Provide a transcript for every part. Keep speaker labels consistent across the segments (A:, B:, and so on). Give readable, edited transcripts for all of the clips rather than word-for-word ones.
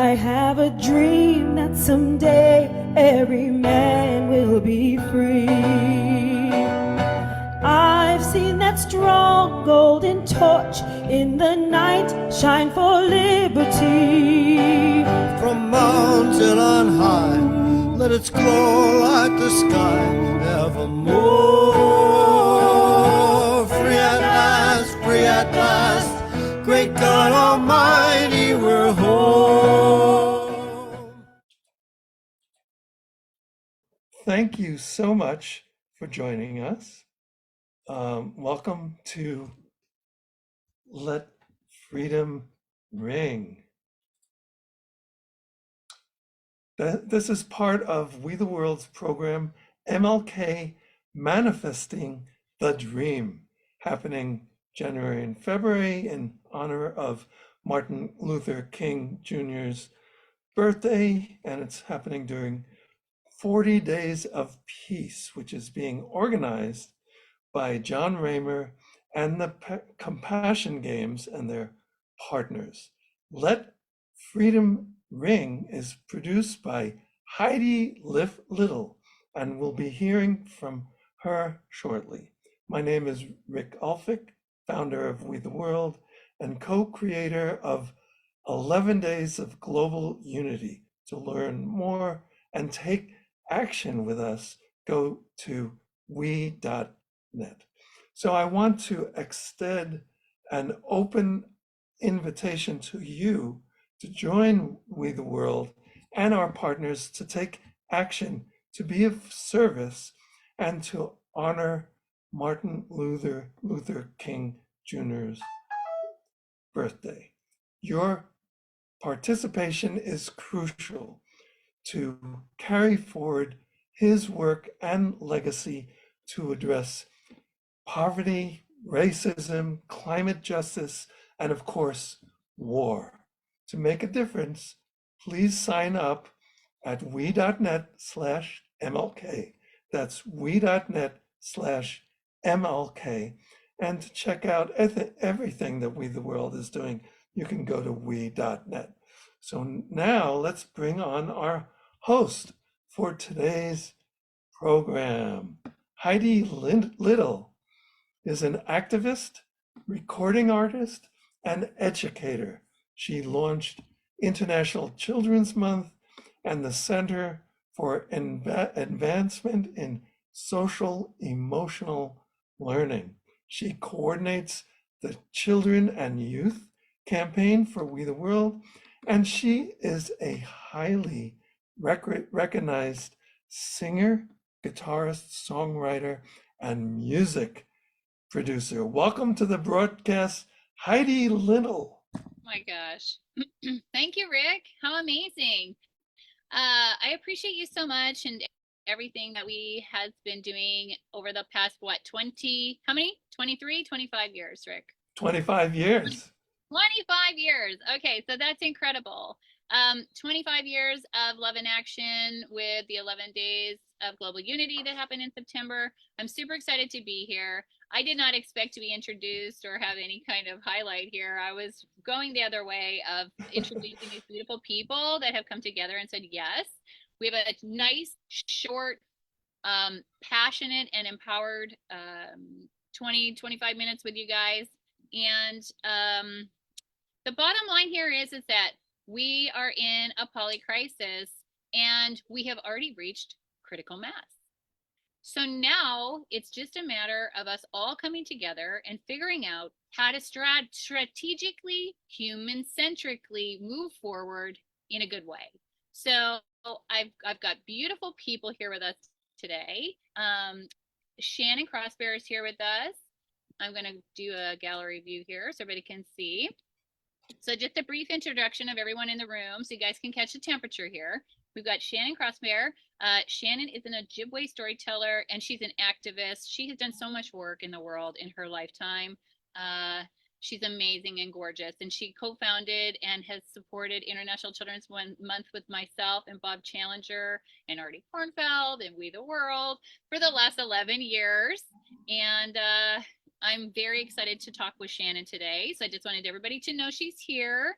A: I have a dream that someday every man will be free. I've seen that strong golden torch in the night shine for liberty.
B: From mountain on high, let it glow like the sky evermore. Free at last, great God Almighty, we're home.
C: Thank you so much for joining us. Welcome to Let Freedom Ring. This is part of We the World's program, MLK Manifesting the Dream, happening January and February in honor of Martin Luther King Jr.'s birthday, and it's happening during 40 Days of Peace, which is being organized by John Raymer and the Compassion Games and their partners. Let Freedom Ring is produced by Heidi Little, and we'll be hearing from her shortly. My name is Rick Ulfik, founder of We the World and co-creator of 11 Days of Global Unity. To learn more and take action with us, go to we.net. So I want to extend an open invitation to you to join We the World and our partners to take action, to be of service, and to honor Martin Luther King Jr.'s birthday. Your participation is crucial to carry forward his work and legacy to address poverty, racism, climate justice, and of course, war. To make a difference, please sign up at we.net/MLK. That's we.net/MLK. And to check out everything that We the World is doing, you can go to we.net. So now let's bring on our host for today's program. Heidi Little is an activist, recording artist, and educator. She launched International Children's Month and the Center for Advancement in Social Emotional Learning. She coordinates the Children and Youth campaign for We the World, and she is a highly recognized singer, guitarist, songwriter, and music producer. Welcome to the broadcast, Heidi Little.
D: My gosh. Thank you, Rick. How amazing. I appreciate you so much and everything that we has been doing over the past, what, 20, how many? 23, 25 years, Rick?
C: 25 years.
D: 25 years. Okay, so that's incredible. 25 years of love and action with the 11 Days of Global Unity that happened in September. I'm super excited to be here. I did not expect to be introduced or have any kind of highlight here. I was going the other way of introducing these beautiful people that have come together and said yes. We have a nice, short, passionate, and empowered 20-25 minutes with you guys. And the bottom line here is that we are in a poly crisis and we have already reached critical mass. So now it's just a matter of us all coming together and figuring out how to strategically, human-centrically move forward in a good way. So I've got beautiful people here with us today. Shannon CrossBear is here with us. I'm going to do a gallery view here so everybody can see. So just a brief introduction of everyone in the room so you guys can catch the temperature here. We've got Shannon CrossBear. Shannon is an Ojibwe storyteller and she's an activist. She has done so much work in the world in her lifetime. She's amazing and gorgeous, and she co-founded and has supported International Children's Month with myself and Bob Challenger and Artie Kornfeld and We the World for the last 11 years. And I'm very excited to talk with Shannon today. So I just wanted everybody to know she's here.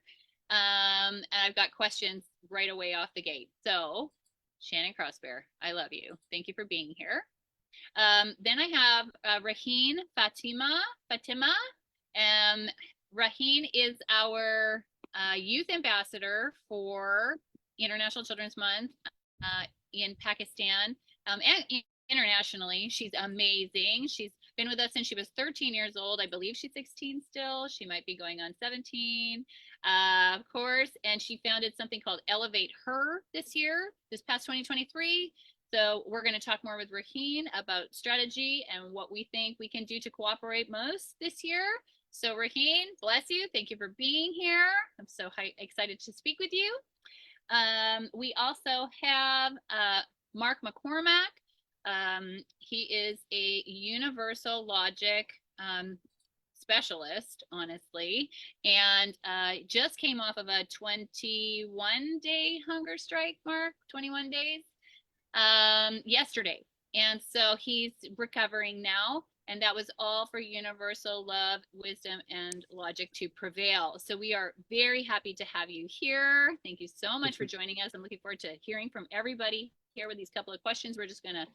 D: And I've got questions right away off the gate. So Shannon CrossBear, I love you. Thank you for being here. Then I have Raheen Fatima. Raheen is our youth ambassador for International Children's Month in Pakistan and internationally. She's amazing. She's been with us since she was 13 years old. I believe she's 16 still. She might be going on 17, of course. And she founded something called Elevate Her this past 2023. So we're going to talk more with Raheen about strategy and what we think we can do to cooperate most this year. So Raheen, bless you. Thank you for being here. I'm so excited to speak with you. We also have Mark McCormack. He is a universal logic specialist, honestly, and just came off of a 21-day hunger strike, Mark, 21 days, yesterday. And so he's recovering now. And that was all for universal love, wisdom, and logic to prevail. So we are very happy to have you here. Thank you so much for joining us. I'm looking forward to hearing from everybody here with these couple of questions. We're just going to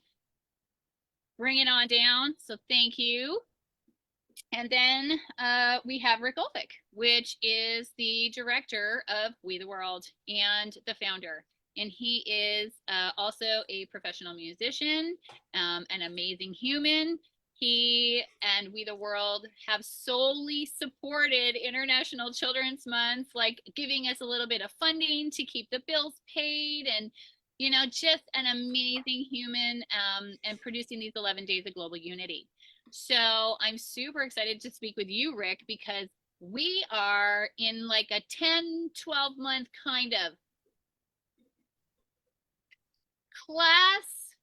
D: bring it on down. So thank you. And then we have Rick Ulfik, which is the director of We the World and the founder. And he is also a professional musician, an amazing human. He and We the World have solely supported International Children's Month, like giving us a little bit of funding to keep the bills paid, and you know, just an amazing human, and producing these 11 days of global unity. So I'm super excited to speak with you, Rick, because we are in like a 10-12 month kind of class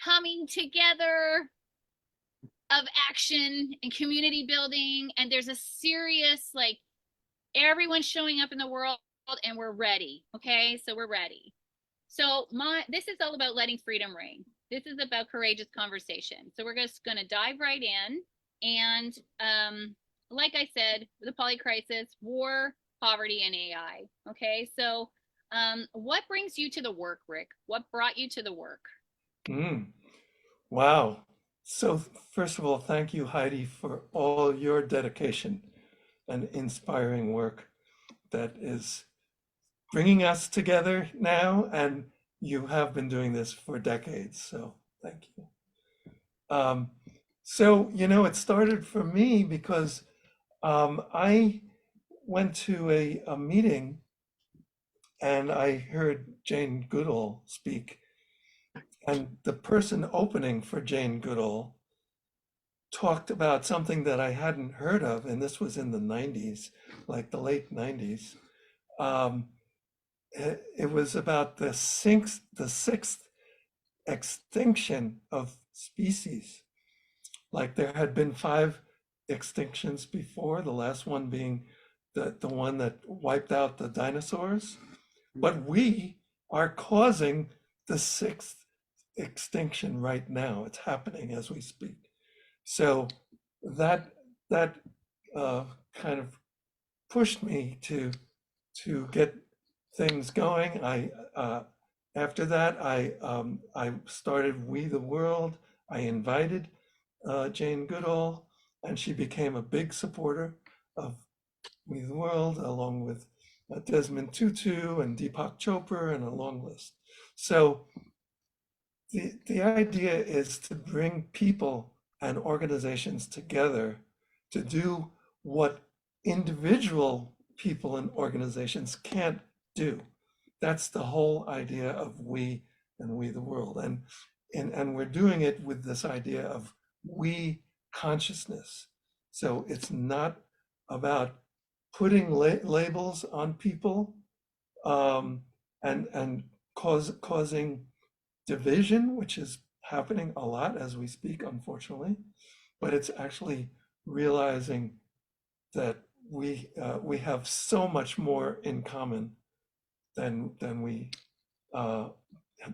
D: coming together of action and community building, and there's a serious, like, everyone's showing up in the world and we're ready. Okay, so we're ready. So this is all about letting freedom ring. This is about courageous conversation. So we're just going to dive right in. And like I said, the polycrisis, war, poverty, and AI. Okay, so what brings you to the work, Rick? What brought you to the work?
C: Wow. So first of all, thank you, Heidi, for all your dedication and inspiring work that is bringing us together now, and you have been doing this for decades, so thank you. So, you know, it started for me because I went to a meeting and I heard Jane Goodall speak. And the person opening for Jane Goodall talked about something that I hadn't heard of, and this was in the 90s, like the late 90s. It was about the sixth extinction of species. Like there had been 5 extinctions before, the last one being the one that wiped out the dinosaurs. But we are causing the 6th extinction right now. It's happening as we speak. So that kind of pushed me to get things going. After that I started We the World. I invited Jane Goodall, and she became a big supporter of We the World, along with Desmond Tutu and Deepak Chopra and a long list. So the idea is to bring people and organizations together to do what individual people and organizations can't do. That's the whole idea of We and We the World. And we're doing it with this idea of we consciousness. So it's not about putting labels on people and causing division, which is happening a lot as we speak, unfortunately, but it's actually realizing that we have so much more in common than we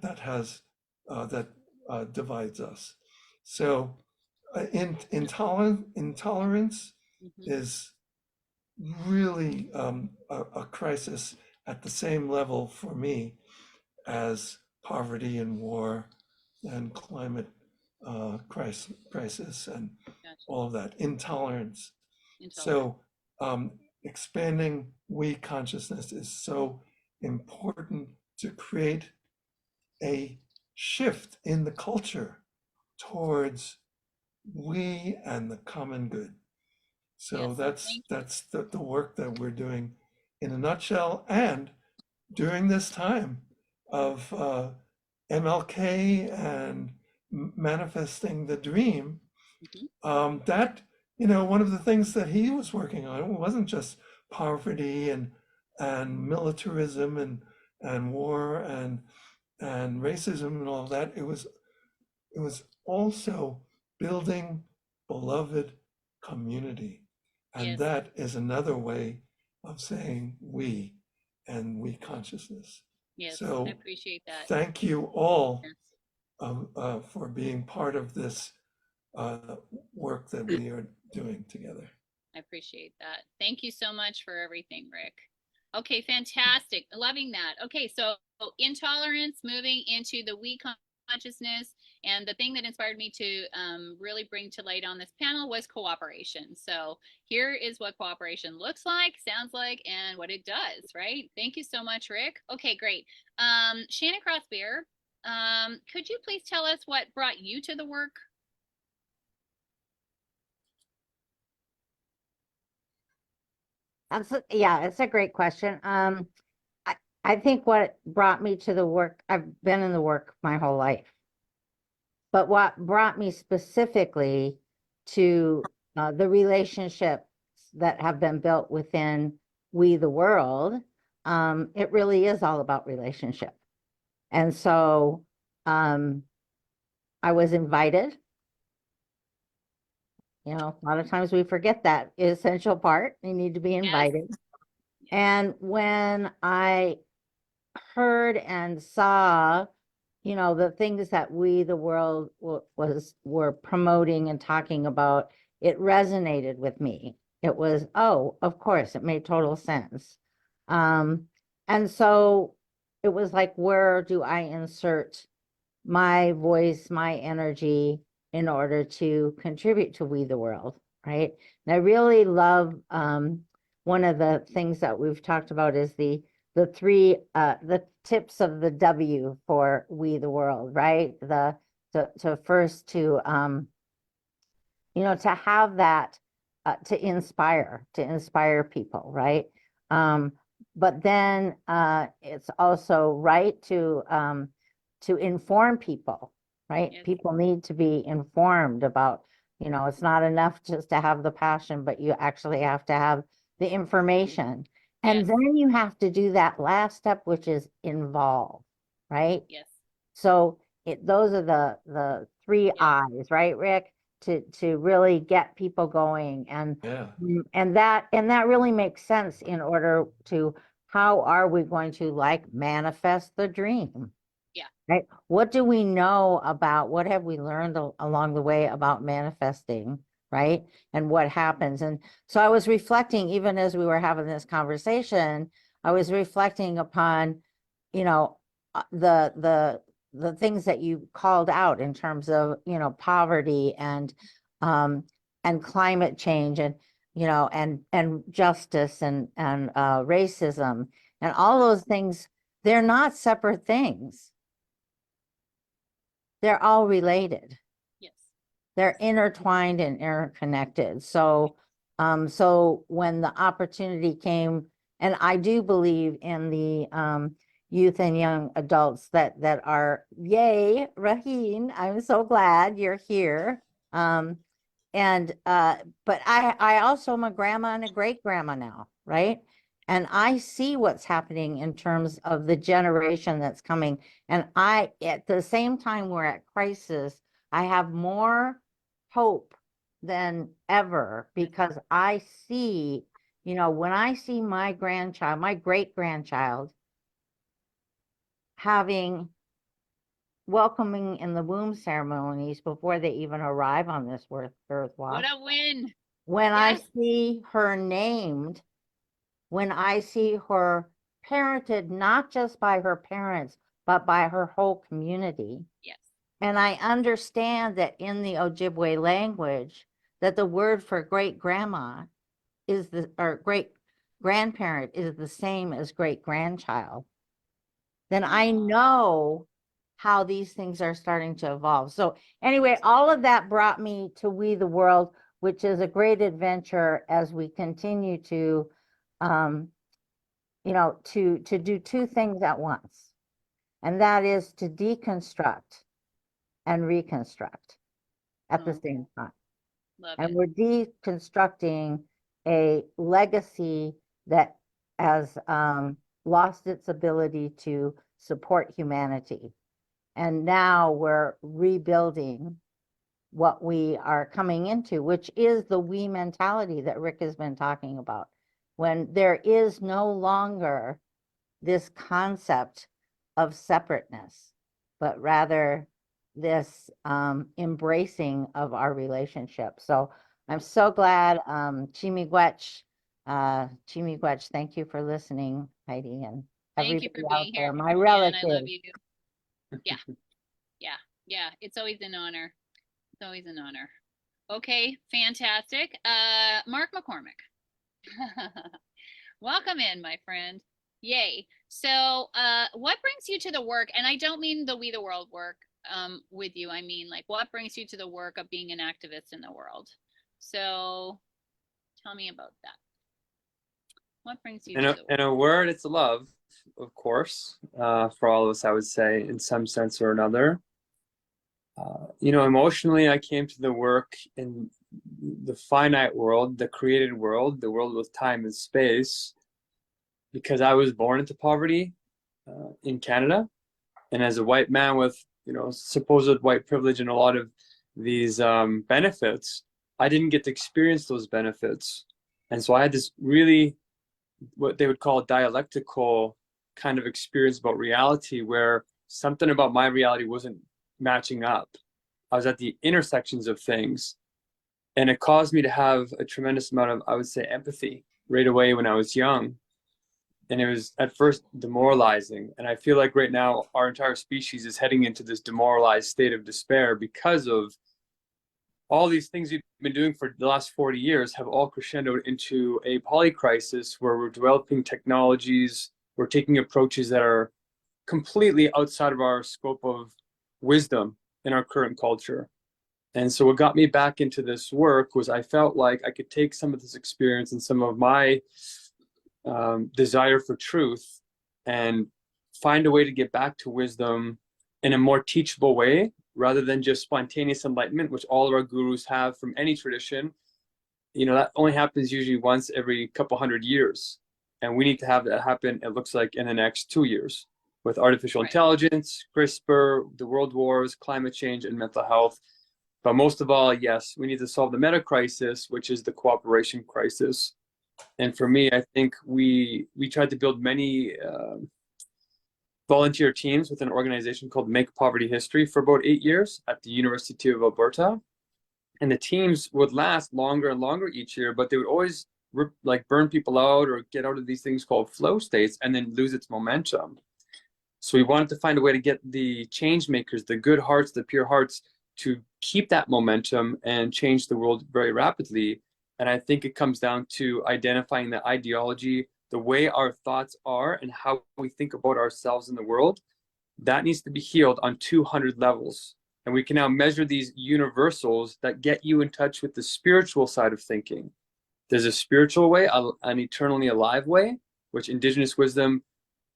C: that divides us. So intolerance is really a crisis at the same level for me as poverty and war and climate crisis and
D: Gotcha.
C: all of that, intolerance.
D: Intolerant.
C: So expanding we consciousness is so important to create a shift in the culture towards we and the common good. So
D: Yes,
C: that's the work that we're doing in a nutshell. And during this time of MLK and manifesting the dream,
D: Mhm.
C: that, you know, one of the things that he was working on wasn't just poverty and militarism and war and racism and all that. It was also building beloved community. And
D: Yes,
C: that is another way of saying we and we consciousness.
D: yes, I
C: So
D: appreciate that.
C: thank you all
D: Yes.
C: for being part of this work that we are doing together.
D: I appreciate that. Thank you so much for everything, Rick. Okay, fantastic. Loving that. Okay, so intolerance moving into the we consciousness. And the thing that inspired me to really bring to light on this panel was cooperation. So here is what cooperation looks like, sounds like, and what it does, right? Thank you so much, Rick. Okay, great. Shannon CrossBear, could you please tell us what brought you to the work?
E: Yeah, it's a great question. I think what brought me to the work, I've been in the work my whole life, but what brought me specifically to the relationships that have been built within We the World, it really is all about relationship. And so I was invited. You know, a lot of times we forget that essential part. You need to be invited.
D: Yes.
E: And when I heard and saw, you know, the things that We the World were promoting and talking about, it resonated with me. It was, oh, of course, it made total sense. And so it was like, where do I insert my voice, my energy in order to contribute to We the World, right? And I really love one of the things that we've talked about is the three the tips of the W for We the World, right? To first to you know, to have that to inspire people, right? But then it's also right to inform people, right?
D: Yes.
E: People need to be informed about, you know, it's not enough just to have the passion, but you actually have to have the information. And
D: Yes.
E: then you have to do that last step, which is involve, right?
D: Yes.
E: So those are the three
D: Yes.
E: I's, right, Rick? To really get people going and
C: Yeah.
E: and that really makes sense in order to how are we going to like manifest the dream?
D: Yeah.
E: Right? What do we know about what have we learned along the way about manifesting, right? And what happens? And so I was reflecting, even as we were having this conversation, I was reflecting upon, you know, the things that you called out in terms of, you know, poverty and climate change and, you know, and justice and racism and all those things. They're not separate things. They're all related.
D: Yes.
E: They're intertwined and interconnected. So so when the opportunity came, and I do believe in the youth and young adults that are, yay, Raheen, I'm so glad you're here. And but I also am a grandma and a great grandma now, right? And I see what's happening in terms of the generation that's coming. And I, at the same time we're at crisis, I have more hope than ever because I see, you know, when I see my grandchild, my great grandchild having welcoming in the womb ceremonies before they even arrive on this earth
D: What
E: walk.
D: a win.
E: When I
D: Yes.
E: see her named when I see her parented not just by her parents, but by her whole community.
D: Yes.
E: And I understand that in the Ojibwe language, that the word for great grandma is or great grandparent is the same as great grandchild. Then I know how these things are starting to evolve. So anyway, all of that brought me to We the World, which is a great adventure as we continue to, to do two things at once. And that is to deconstruct and reconstruct at the same time.
D: Love
E: And
D: it.
E: we're deconstructing a legacy that has lost its ability to support humanity. And now we're rebuilding what we are coming into, which is the we mentality that Rick has been talking about. When there is no longer this concept of separateness, but rather this embracing of our relationship. So I'm so glad, Chimigwech, thank you for listening, Heidi, and
D: Thank you
E: everybody
D: for
E: out
D: being
E: there,
D: here.
E: my
D: Shannon,
E: relatives.
D: I love you. Yeah. Yeah. Yeah. It's always an honor. It's always an honor. Okay. Fantastic. Mark McCormack. Welcome in, my friend. Yay. So what brings you to the work? And I don't mean the We the World work with you. I mean, like, what brings you to the work of being an activist in the world? So tell me about that. What brings you to the work?
F: In a word, it's love, of course, for all of us, I would say, in some sense or another. Emotionally, I came to the work in the finite world, the created world, the world with time and space, because I was born into poverty in Canada. And as a white man with, supposed white privilege and a lot of these benefits, I didn't get to experience those benefits. And so I had this really, what they would call dialectical kind of experience about reality, where something about my reality wasn't matching up. I was at the intersections of things, and it caused me to have a tremendous amount of, I would say, empathy right away when I was young. And it was at first demoralizing. And I feel like right now our entire species is heading into this demoralized state of despair because of all these things we've been doing for the last 40 years have all crescendoed into a polycrisis where we're developing technologies, we're taking approaches that are completely outside of our scope of wisdom in our current culture. And so what got me back into this work was I felt like I could take some of this experience and some of my desire for truth and find a way to get back to wisdom in a more teachable way, rather than just spontaneous enlightenment, which all of our gurus have from any tradition. That only happens usually once every couple hundred years. And we need to have that happen, it looks like, in the next 2 years with artificial intelligence, CRISPR, the world wars, climate change, and mental health. But most of all, yes, we need to solve the meta crisis, which is the cooperation crisis. And for me, I think we tried to build many volunteer teams with an organization called Make Poverty History for about 8 years at the University of Alberta. And the teams would last longer and longer each year, but they would always burn people out or get out of these things called flow states and then lose its momentum. So we wanted to find a way to get the change makers, the good hearts, the pure hearts, to keep that momentum and change the world very rapidly. And I think it comes down to identifying the ideology, the way our thoughts are and how we think about ourselves in the world. That needs to be healed on 200 levels. And we can now measure these universals that get you in touch with the spiritual side of thinking. There's a spiritual way, an eternally alive way, which Indigenous wisdom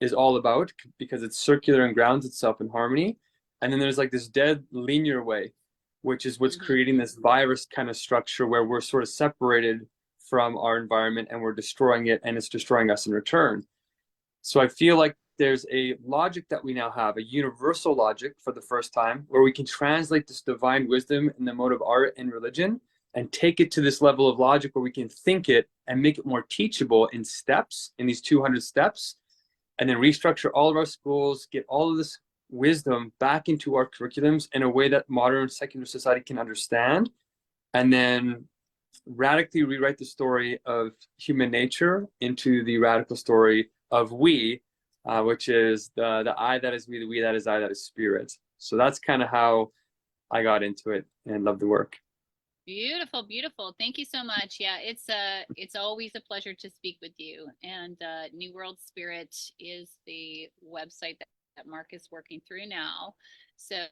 F: is all about because it's circular and grounds itself in harmony. And then there's like this dead linear way, which is what's creating this virus kind of structure where we're sort of separated from our environment and we're destroying it, and it's destroying us in return. So I feel like there's a logic that we now have, a universal logic for the first time, where we can translate this divine wisdom in the mode of art and religion and take it to this level of logic where we can think it and make it more teachable in steps, in these 200 steps, and then restructure all of our schools, get all of this wisdom back into our curriculums in a way that modern secular society can understand, and then radically rewrite the story of human nature into the radical story of we, which is the I that is we, the we that is I that is spirit. So that's kind of how I got into it and love the work.
D: Beautiful, beautiful. Thank you so much. Yeah, it's always a pleasure to speak with you. And New World Spirit is the website that Mark is working through now. So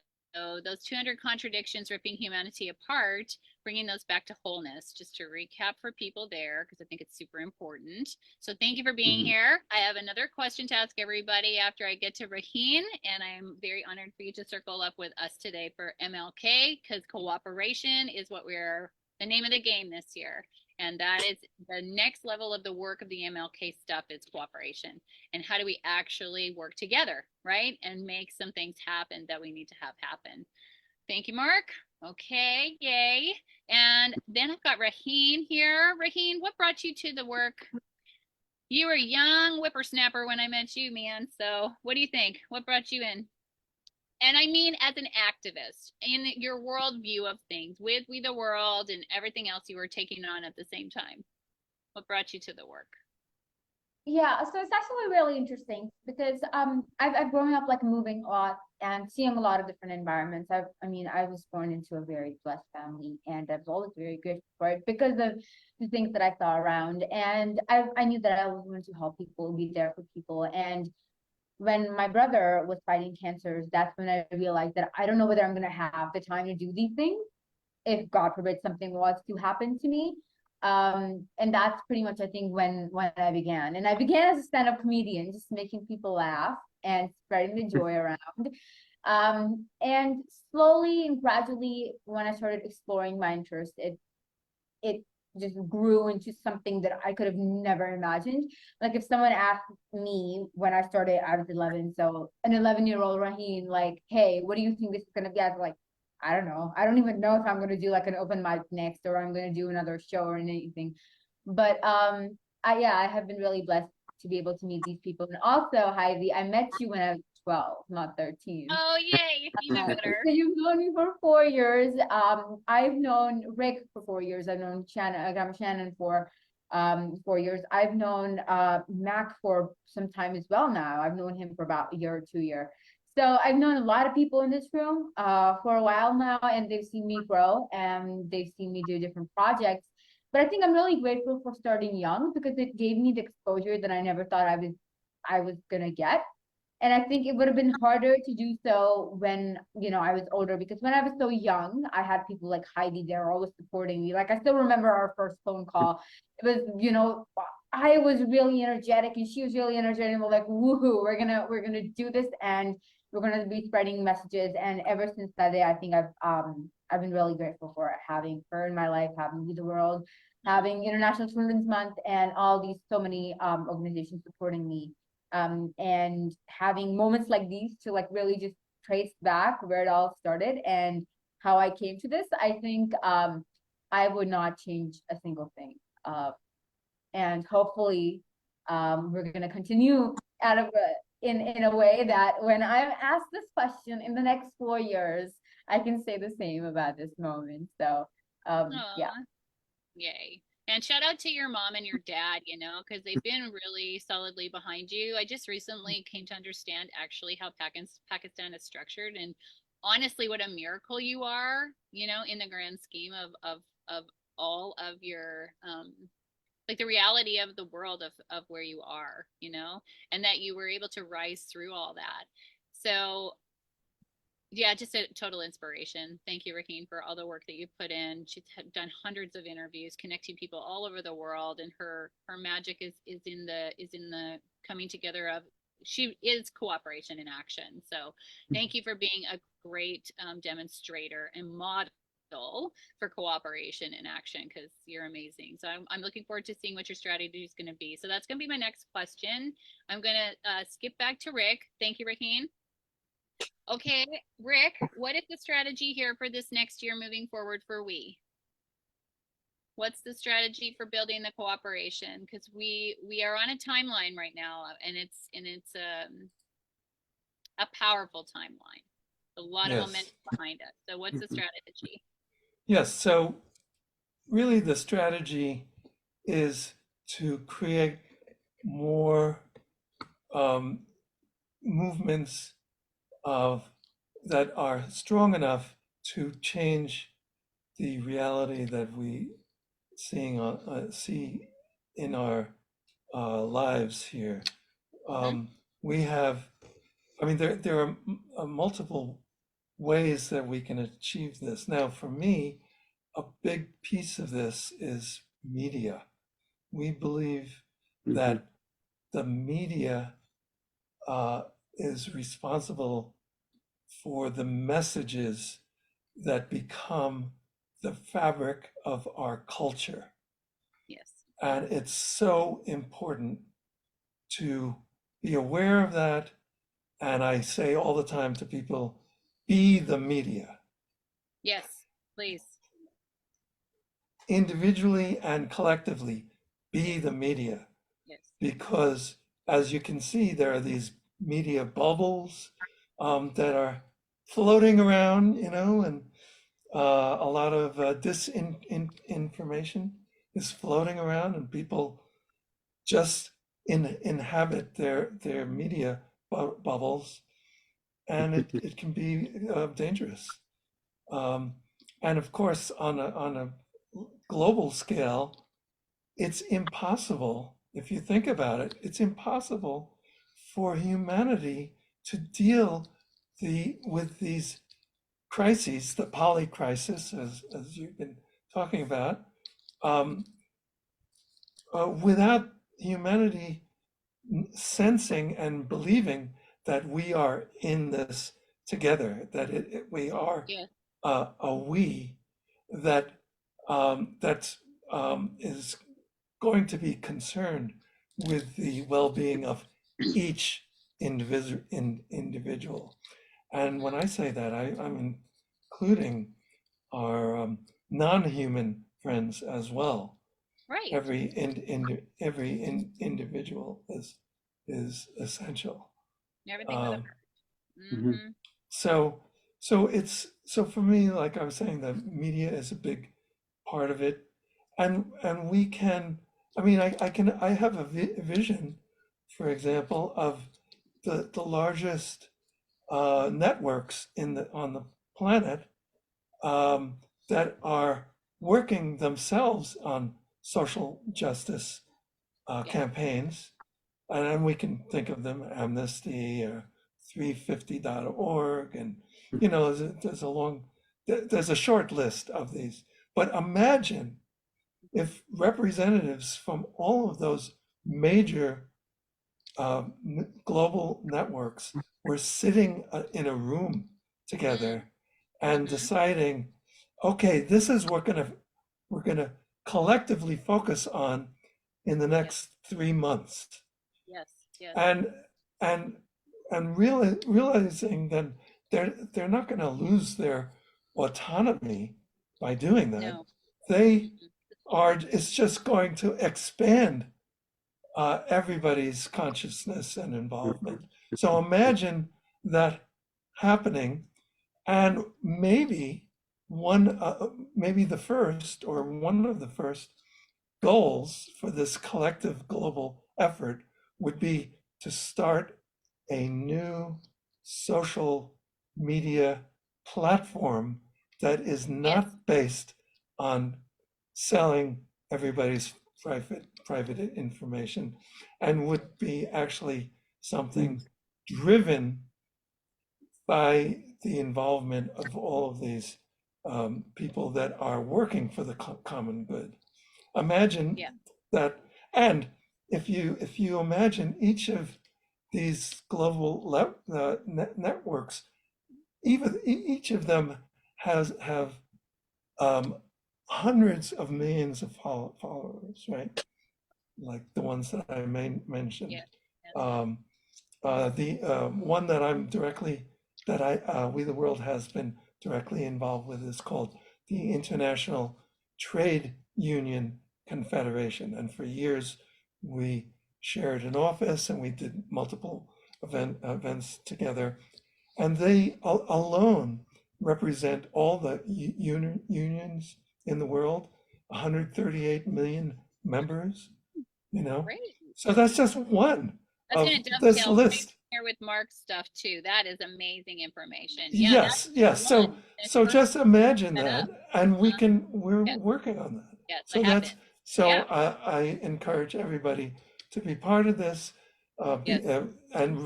D: those 200 contradictions, ripping humanity apart, bringing those back to wholeness. Just to recap for people there, because I think it's super important. So thank you for being here. I have another question to ask everybody after I get to Raheen, and I'm very honored for you to circle up with us today for MLK, because cooperation is what we're the name of the game this year. And that is the next level of the work of the MLK stuff is cooperation. And how do we actually work together, right? And make some things happen that we need to have happen. Thank you, Mark. Okay, yay. And then I've got Raheen here. Raheen, what brought you to the work? You were a young whippersnapper when I met you, man. So what do you think? What brought you in? And I mean, as an activist, in your worldview of things, with We the World and everything else you were taking on at the same time. What brought you to the work?
G: Yeah, so it's actually really interesting because I've grown up like moving a lot and seeing a lot of different environments. I mean, I was born into a very blessed family, and I was always very grateful for it because of the things that I saw around. And I knew that I was going to help people, be there for people. And when my brother was fighting cancers, that's when I realized that I don't know whether I'm going to have the time to do these things if God forbid something was to happen to me. And that's pretty much, I think, when I began. And I began as a stand-up comedian, just making people laugh and spreading the joy around. And slowly and gradually, when I started exploring my interest, it just grew into something that I could have never imagined. Like if someone asked me when I started, I was 11, so an 11-year-old Raheen, like, hey, what do you think this is gonna be? I was like, I don't know. I don't even know if I'm gonna do like an open mic next, or I'm gonna do another show or anything. But I have been really blessed to be able to meet these people. And also, Heidi, I met you when I was 12, not 13.
D: Oh, yay. Even better.
G: So you've known me for 4 years. I've known Rick for 4 years. I've known Shannon for 4 years. I've known Mac for some time as well now. I've known him for about a year or 2 years. So I've known a lot of people in this room for a while now, and they've seen me grow and they've seen me do different projects. But I think I'm really grateful for starting young because it gave me the exposure that I never thought I was gonna get. And I think it would have been harder to do so when, I was older, because when I was so young, I had people like Heidi there always supporting me. Like I still remember our first phone call. It was, I was really energetic and she was really energetic, and we're like, woohoo, we're gonna do this, and we're gonna be spreading messages. And ever since that day, I think I've been really grateful for it, having her in my life, having We the World, having International Children's Month, and all these so many organizations supporting me. And having moments like these to like really just trace back where it all started and how I came to this. I think I would not change a single thing. And hopefully we're gonna continue in a way that when I'm asked this question in the next 4 years, I can say the same about this moment. So yeah.
D: Yay. And shout out to your mom and your dad, because they've been really solidly behind you. I just recently came to understand actually how Pakistan is structured, and honestly what a miracle you are, in the grand scheme of all of your like the reality of the world of where you are, and that you were able to rise through all that. So yeah, just a total inspiration. Thank you, Raheen, for all the work that you've put in. She's done hundreds of interviews, connecting people all over the world, and her magic is in the coming together of. She is cooperation in action. So thank you for being a great demonstrator and model for cooperation in action, because you're amazing. So I'm looking forward to seeing what your strategy is going to be. So that's going to be my next question. I'm going to skip back to Rick. Thank you, Raheen. Okay, Rick, what is the strategy here for this next year moving forward for we? What's the strategy for building the cooperation? Because we are on a timeline right now, and it's a powerful timeline. A lot of momentum behind us. So what's the strategy?
C: Yes, so really the strategy is to create more movements that are strong enough to change the reality that we see in our lives here. We have, I mean, there are multiple ways that we can achieve this. Now, for me, a big piece of this is media. We believe that the media is responsible for the messages that become the fabric of our culture.
D: Yes.
C: And it's so important to be aware of that. And I say all the time to people, be the media.
D: Yes, please.
C: Individually and collectively, be the media.
D: Yes.
C: Because as you can see, there are these media bubbles that are floating around, and a lot of disinformation is floating around, and people just inhabit their media bubbles, and it can be dangerous. And of course, on a global scale, it's impossible, if you think about it, it's impossible for humanity to deal with these crises, the poly crisis, as you've been talking about, without humanity sensing and believing that we are in this together, that we are
D: Yeah.
C: a we that is going to be concerned with the well-being of each individual. And when I say that, I'm including our non-human friends as well.
D: Right.
C: Every individual is essential.
D: Everything with a
C: So for me, like I was saying, the media is a big part of it, and we can. I mean, I have a vision, for example, of the largest networks on the planet that are working themselves on social justice campaigns, and we can think of them, Amnesty or 350.org, and there's a short list of these. But imagine if representatives from all of those major global networks were sitting in a room together and deciding, okay, this is what we're gonna collectively focus on in the next 3 months.
D: Yes. Yes.
C: And realizing that they're not going to lose their autonomy by doing that.
D: No.
C: They are. It's just going to expand everybody's consciousness and involvement. So imagine that happening, and maybe the first or one of the first goals for this collective global effort would be to start a new social media platform that is not based on selling everybody's private information, and would be actually something driven by the involvement of all of these people that are working for the common good. Imagine that, and if you imagine each of these global networks, even each of them have hundreds of millions of followers, right? Like the ones that I mentioned. The one that We the World has been directly involved with is called the International Trade Union Confederation, and for years we shared an office and we did multiple events together, and they alone represent all the unions in the world, 138 million members, you know?
D: Great.
C: So that's just one
D: That's
C: of
D: going to
C: this
D: dovetail
C: list.
D: here with Mark's stuff too. That is amazing information. Yeah, that's
C: Yes.
D: one. It's
C: So
D: perfect.
C: just imagine
D: Set up.
C: that, and we're
D: Yes,
C: working on that.
D: yes, I
C: So
D: have
C: that's
D: been.
C: so
D: Yeah,
C: I encourage everybody to be part of this,
D: yes,
C: and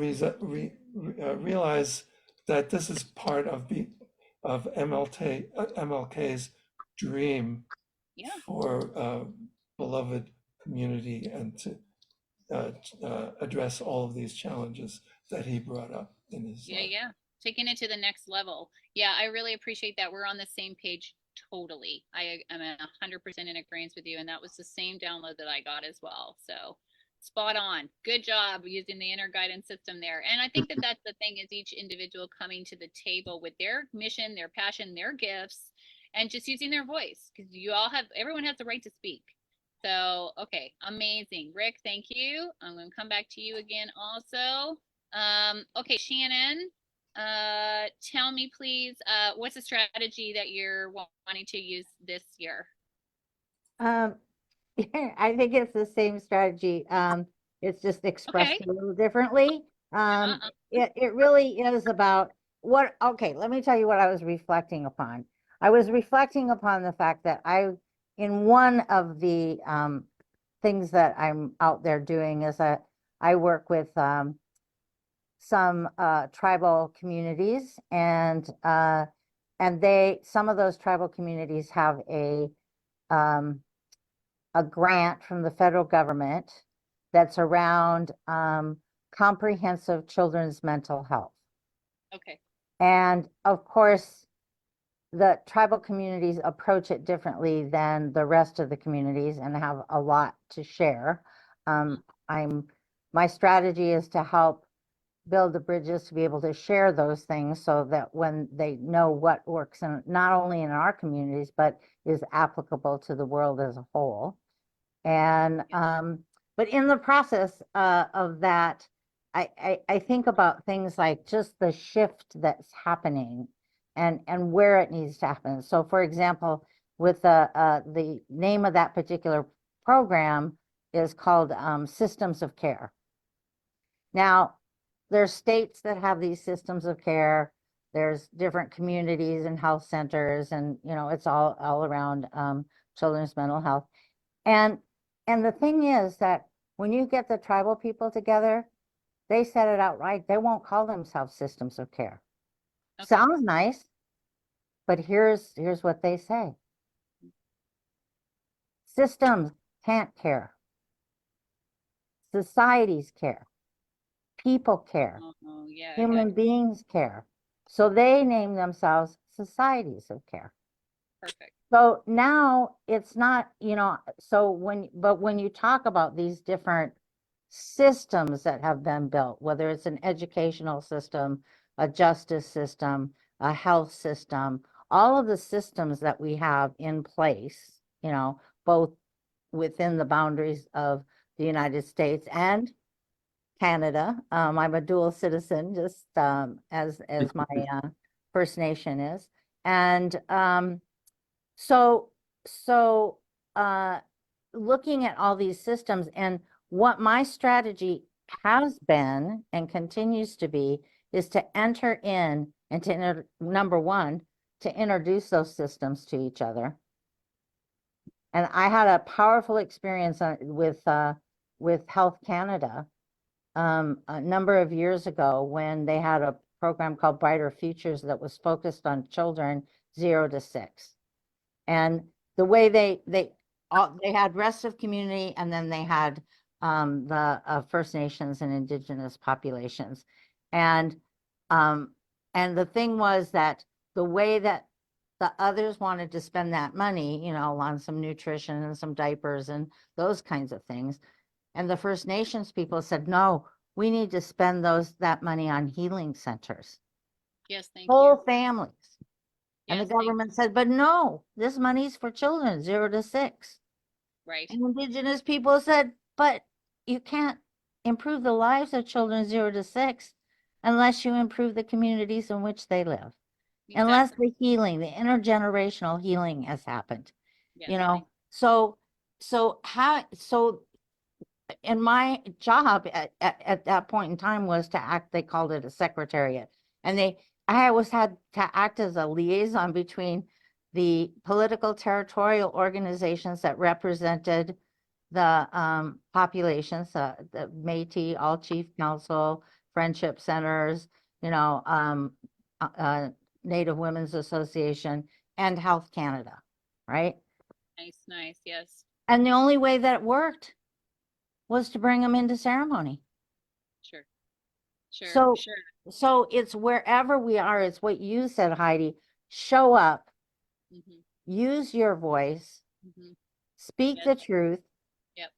C: realize that this is part of MLK's dream
D: yeah,
C: for beloved community, and to address all of these challenges that he brought up in his
D: yeah, yeah. Taking it to the next level. Yeah, I really appreciate that. We're on the same page totally. I am 100% in agreement with you, and that was the same download that I got as well. So spot on. Good job using the inner guidance system there. And I think that that's the thing, is each individual coming to the table with their mission, their passion, their gifts, and just using their voice, because everyone has the right to speak. So, okay, amazing. Rick, thank you. I'm going to come back to you again also. Okay, Shannon, tell me please, what's the strategy that you're wanting to use this year?
E: I think it's the same strategy. It's just expressed
D: Okay.
E: a little differently. It really is about okay, let me tell you what I was reflecting upon. I was reflecting upon the fact that in one of the things that I'm out there doing is I work with some tribal communities, and some of those tribal communities have a grant from the federal government that's around comprehensive children's mental health.
D: Okay.
E: And of course, the tribal communities approach it differently than the rest of the communities and have a lot to share. My strategy is to help build the bridges to be able to share those things, so that when they know what works not only in our communities, but is applicable to the world as a whole. And but in the process of that, I think about things like just the shift that's happening and where it needs to happen. So for example, with the name of that particular program is called Systems of Care. Now, there's states that have these systems of care. There's different communities and health centers, and it's all around children's mental health. And the thing is that when you get the tribal people together, they said it outright. They won't call themselves systems of care. Okay. Sounds nice, but here's what they say. Systems can't care. Societies care. People care.
D: Yeah,
E: Human beings care. So they name themselves societies of care.
D: Perfect.
E: So now it's not, but when you talk about these different systems that have been built, whether it's an educational system, a justice system, a health system, all of the systems that we have in place, both within the boundaries of the United States and Canada. I'm a dual citizen, just as my First Nation is. And so looking at all these systems, and what my strategy has been and continues to be is to enter in and to number one, to introduce those systems to each other. And I had a powerful experience with Health Canada a number of years ago, when they had a program called Brighter Futures that was focused on children 0 to 6. And the way they had rest of community, and then they had the First Nations and Indigenous populations. And the thing was that the way that the others wanted to spend that money, on some nutrition and some diapers and those kinds of things. And the First Nations people said, no, we need to spend that money on healing centers.
D: Yes, thank
E: Whole
D: you.
E: families.
D: Yes,
E: and the government said, but no, this money's for children 0 to 6.
D: Right.
E: And Indigenous people said, but you can't improve the lives of children 0 to 6 unless you improve the communities in which they live. Exactly. Unless the intergenerational healing has happened. Yes, So, and my job at that point in time was to act, they called it a secretariat. And I always had to act as a liaison between the political territorial organizations that represented the populations, the Métis, All Chief Council, Friendship Centers, Native Women's Association, and Health Canada, right?
D: Nice, yes.
E: And the only way that it worked was to bring them into ceremony.
D: Sure.
E: So it's wherever we are, it's what you said, Heidi, show up, use your voice, speak the truth,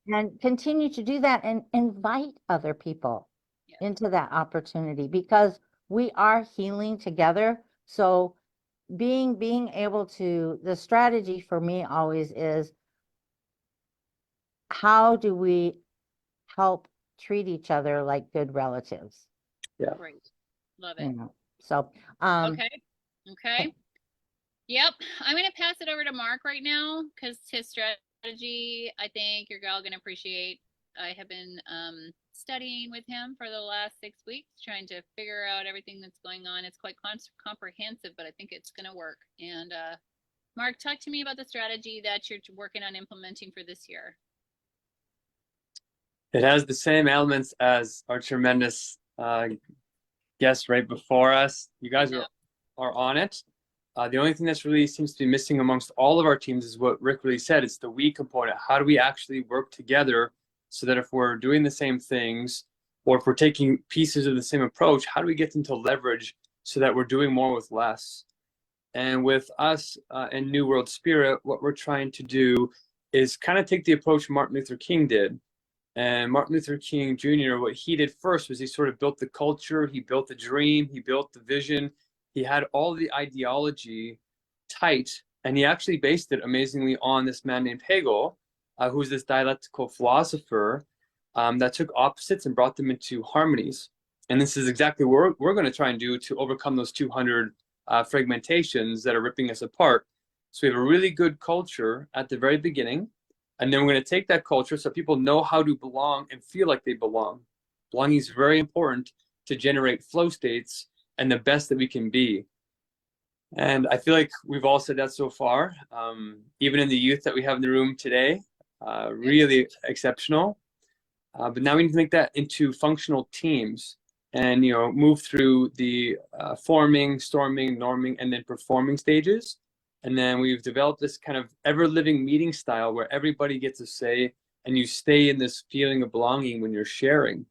E: and continue to do that and invite other people into that opportunity, because we are healing together. So being able to, the strategy for me always is, how do we help treat each other like good relatives?
F: Yeah.
D: Great. Love it.
E: So,
D: okay. Yep. I'm going to pass it over to Mark right now, because his strategy, I think you're all going to appreciate. I have been studying with him for the last 6 weeks, trying to figure out everything that's going on. It's quite comprehensive, but I think it's going to work. And Mark, talk to me about the strategy that you're working on implementing for this year.
F: It has the same elements as our tremendous guest right before us. You guys are on it. The only thing that's really seems to be missing amongst all of our teams is what Rick really said. It's the we component. How do we actually work together so that if we're doing the same things, or if we're taking pieces of the same approach, how do we get them to leverage so that we're doing more with less? And with us and New World Spirit, what we're trying to do is kind of take the approach Martin Luther King did. And Martin Luther King Jr., what he did first was he sort of built the culture, he built the dream, he built the vision, he had all the ideology tight, and he actually based it amazingly on this man named Hegel, who's this dialectical philosopher that took opposites and brought them into harmonies. And this is exactly what we're going to try and do to overcome those 200 fragmentations that are ripping us apart. So we have a really good culture at the very beginning. And then we're going to take that culture so people know how to belong and feel like they belong. Belonging is very important to generate flow states and the best that we can be. And I feel like we've all said that so far, even in the youth that we have in the room today, really exceptional. But now we need to make that into functional teams and, move through the forming, storming, norming, and then performing stages. And then we've developed this kind of ever-living meeting style where everybody gets a say and you stay in this feeling of belonging when you're sharing.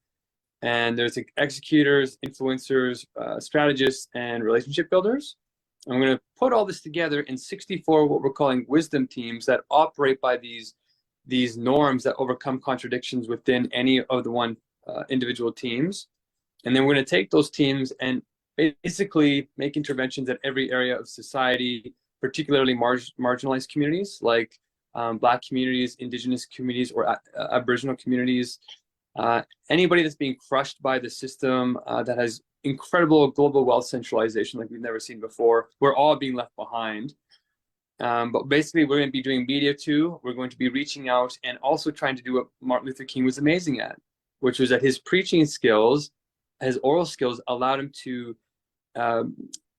F: And there's executors, influencers, strategists, and relationship builders. I'm going to put all this together in 64 what we're calling wisdom teams that operate by these norms that overcome contradictions within any of the individual teams. And then we're going to take those teams and basically make interventions at every area of society, particularly marginalized communities like Black communities, Indigenous communities, or Aboriginal communities. Anybody that's being crushed by the system that has incredible global wealth centralization like we've never seen before. We're all being left behind. But basically, we're going to be doing media too. We're going to be reaching out and also trying to do what Martin Luther King was amazing at, which was that his preaching skills, his oral skills allowed him to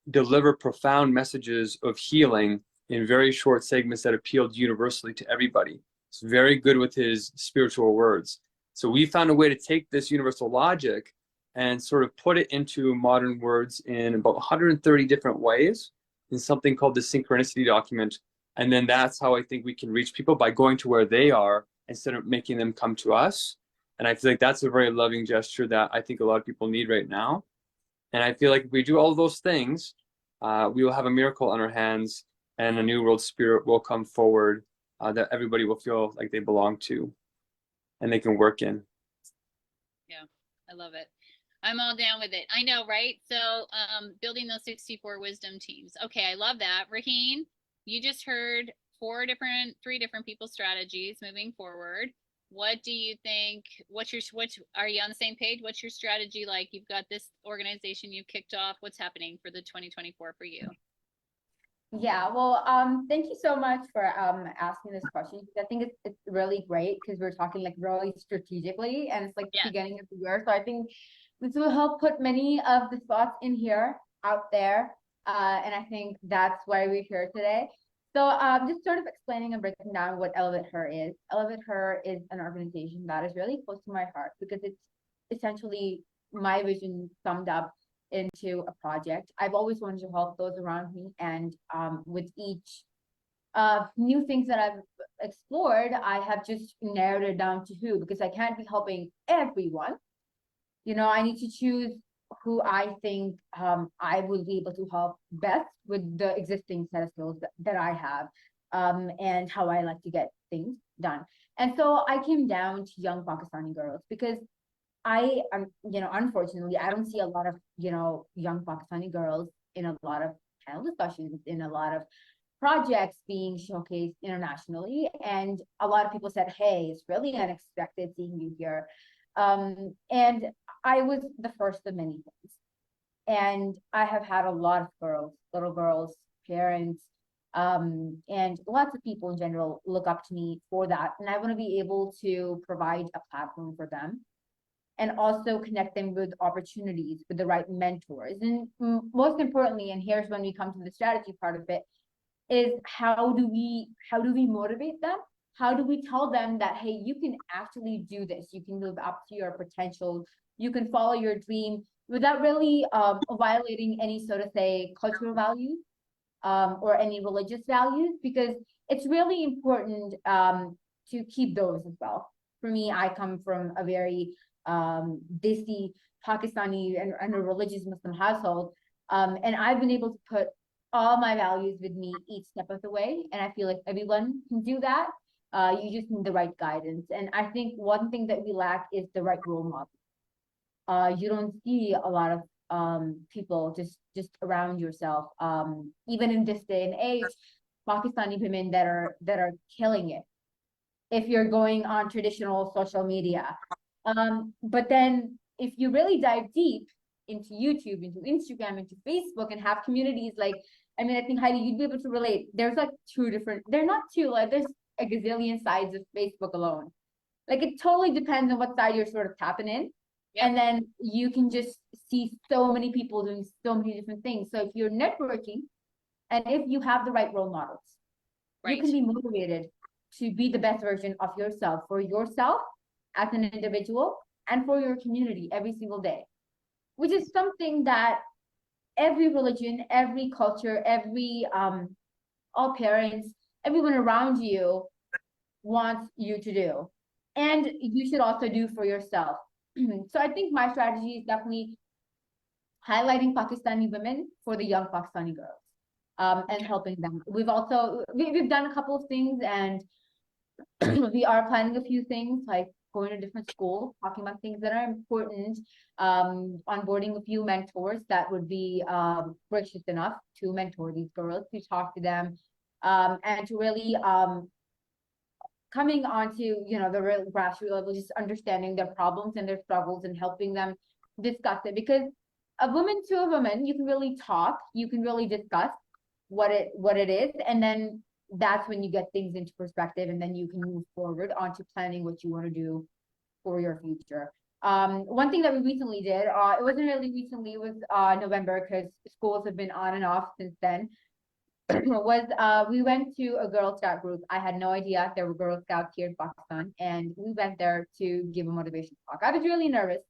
F: deliver profound messages of healing in very short segments that appealed universally to everybody. He's very good with his spiritual words. So we found a way to take this universal logic and sort of put it into modern words in about 130 different ways in something called the synchronicity document. And then that's how I think we can reach people, by going to where they are instead of making them come to us. And I feel like that's a very loving gesture that I think a lot of people need right now. And I feel like if we do all of those things, we will have a miracle on our hands, and a new world spirit will come forward that everybody will feel like they belong to and they can work in.
D: Yeah, I love it. I'm all down with it. I know, right? So building those 64 wisdom teams. Okay, I love that. Raheen, you just heard three different people's strategies moving forward. What do you think? Are you on the same page? What's your strategy like? You've got this organization you've kicked off. What's happening for the 2024 for you?
G: Yeah, well, thank you so much for asking this question. I think it's really great because we're talking like really strategically, and it's like the
D: Yes.
G: beginning of the year. So I think this will help put many of the thoughts in here out there. And I think that's why we're here today. So just sort of explaining and breaking down what Elevate Her is. Elevate Her is an organization that is really close to my heart because it's essentially my vision summed up into a project. I've always wanted to help those around me, and with each new things that I've explored, I have just narrowed it down to who, because I can't be helping everyone. You know, I need to choose who I think I will be able to help best with the existing set of skills that I have, and how I like to get things done. And so I came down to young Pakistani girls because I am, unfortunately, I don't see a lot of, young Pakistani girls in a lot of panel discussions, in a lot of projects being showcased internationally. And a lot of people said, hey, it's really unexpected seeing you here. And I was the first of many things. And I have had a lot of girls, little girls, parents, and lots of people in general look up to me for that. And I want to be able to provide a platform for them, and also connect them with opportunities, with the right mentors. And most importantly, and here's when we come to the strategy part of it, is how do we motivate them? How do we tell them that, hey, you can actually do this, you can live up to your potential, you can follow your dream without really violating any, so to say, cultural values, or any religious values, because it's really important to keep those as well. For me, I come from a very Desi Pakistani and a religious Muslim household, and I've been able to put all my values with me each step of the way, and I feel like everyone can do that. You just need the right guidance, and I think one thing that we lack is the right role model. You don't see a lot of people just around yourself, even in this day and age, Pakistani women that are killing it if you're going on traditional social media. But then if you really dive deep into YouTube, into Instagram, into Facebook, and have communities like, I mean, I think Heidi, you'd be able to relate. There's like they're not two, like there's a gazillion sides of Facebook alone. Like it totally depends on what side you're sort of tapping in.
D: Yep.
G: And then you can just see so many people doing so many different things. So if you're networking, and if you have the right role models,
D: Right.
G: you can be motivated to be the best version of yourself, for yourself as an individual, and for your community every single day, which is something that every religion, every culture, every all parents, everyone around you wants you to do, and you should also do for yourself. So I think my strategy is definitely highlighting Pakistani women for the young Pakistani girls, and helping them. We've done a couple of things, and we are planning a few things, like going to different schools, talking about things that are important, onboarding a few mentors that would be gracious enough to mentor these girls, to talk to them, and to really coming onto, the real grassroots level, just understanding their problems and their struggles and helping them discuss it. Because a woman to a woman, you can really talk, you can really discuss what it is, and then that's when you get things into perspective, and then you can move forward onto planning what you want to do for your future. One thing that we recently did, it wasn't really recently, it was November, because schools have been on and off since then, was we went to a Girl Scout group. I had no idea there were Girl Scouts here in Pakistan, and we went there to give a motivation talk. I was really nervous,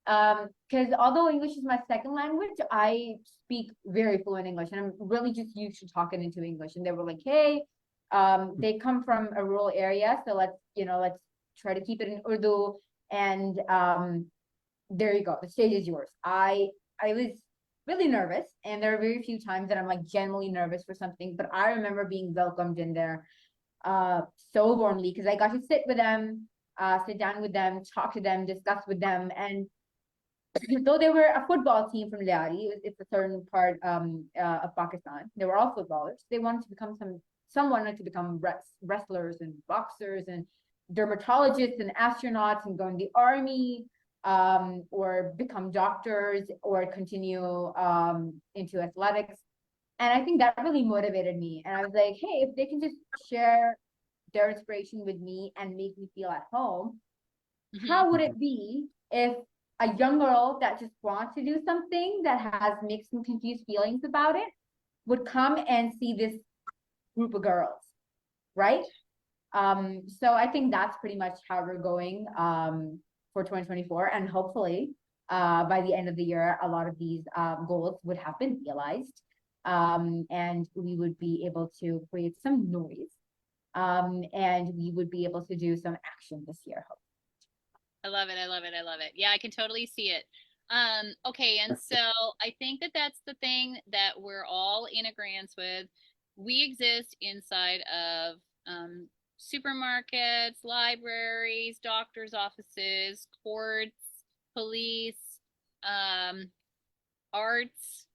G: because although English is my second language, I speak very fluent English, and I'm really just used to talking into English. And they were like, hey, they come from a rural area, so let's try to keep it in Urdu. And there you go, the stage is yours. I was really nervous, and there are very few times that I'm like genuinely nervous for something, but I remember being welcomed in there so warmly, because I got to sit down with them, talk to them, discuss with them. And though they were a football team from Liari, it's a certain part of Pakistan, they were all footballers. They wanted to become some wanted to become wrestlers and boxers and dermatologists and astronauts and go in the army, or become doctors, or continue into athletics. And I think that really motivated me. And I was like, hey, if they can just share their inspiration with me and make me feel at home, how would it be if a young girl that just wants to do something that has mixed and confused feelings about it would come and see this group of girls, right? So I think that's pretty much how we're going for 2024, and hopefully by the end of the year, a lot of these goals would have been realized, and we would be able to create some noise, and we would be able to do some action this year.
D: I love it. I love it. I love it. Yeah, I can totally see it. Okay, and so I think that that's the thing that we're all in agreement with. We exist inside of supermarkets, libraries, doctors' offices, courts, police, arts,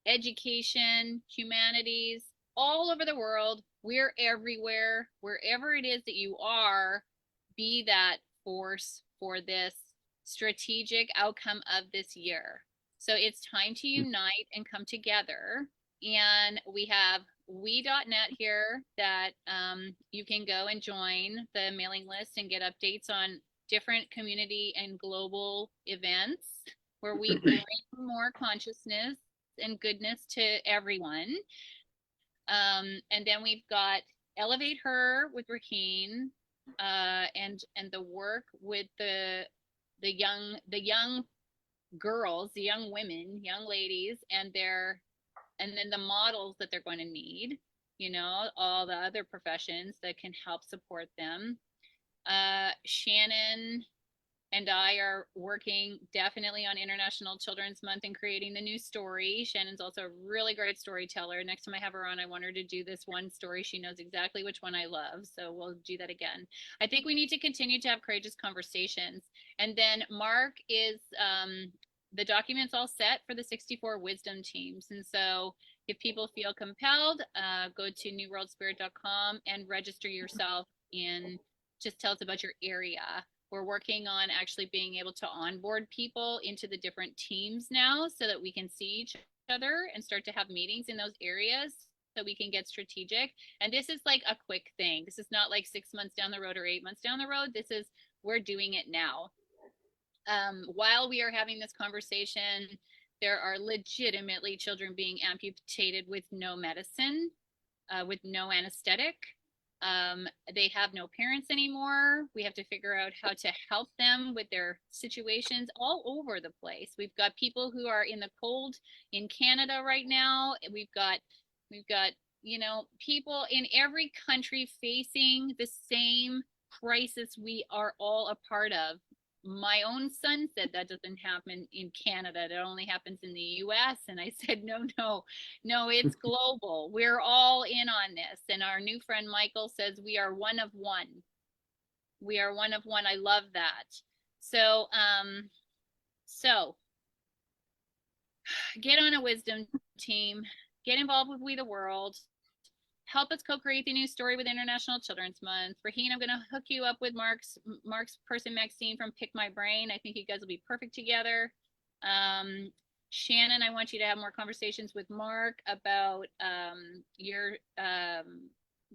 D: education, humanities, all over the world. We're everywhere. Wherever it is that you are, be that force for this strategic outcome of this year. So it's time to unite and come together. And we have we.net here that you can go and join the mailing list and get updates on different community and global events where we bring more consciousness and goodness to everyone. And then we've got Elevate Her with Raheen, and the work with the young girls, the young women, young ladies, and then the models that they're going to need, you know, all the other professions that can help support them. Shannon and I are working definitely on International Children's Month and creating the new story. Shannon's also a really great storyteller. Next time I have her on, I want her to do this one story. She knows exactly which one I love. So we'll do that again. I think we need to continue to have courageous conversations. And then Mark is, the document's all set for the 64 wisdom teams. And so if people feel compelled, go to newworldspirit.com and register yourself in, just tell us about your area. We're working on actually being able to onboard people into the different teams now so that we can see each other and start to have meetings in those areas so we can get strategic. And this is like a quick thing. This is not like 6 months down the road or 8 months down the road. This is, we're doing it now. While we are having this conversation, there are legitimately children being amputated with no medicine, with no anesthetic. They have no parents anymore. We have to figure out how to help them with their situations all over the place. We've got people who are in the cold in Canada right now. We've got, you know, people in every country facing the same crisis we are all a part of. My own son said that doesn't happen in Canada. It only happens in the US. And I said, no, it's global. We're all in on this. And our new friend Michael says we are one of one. We are one of one. I love that. So, so get on a wisdom team, get involved with We the World. Help us co-create the new story with International Children's Month. Raheen, I'm going to hook you up with Mark's person, Maxine from Pick My Brain. I think you guys will be perfect together. Shannon, I want you to have more conversations with Mark about your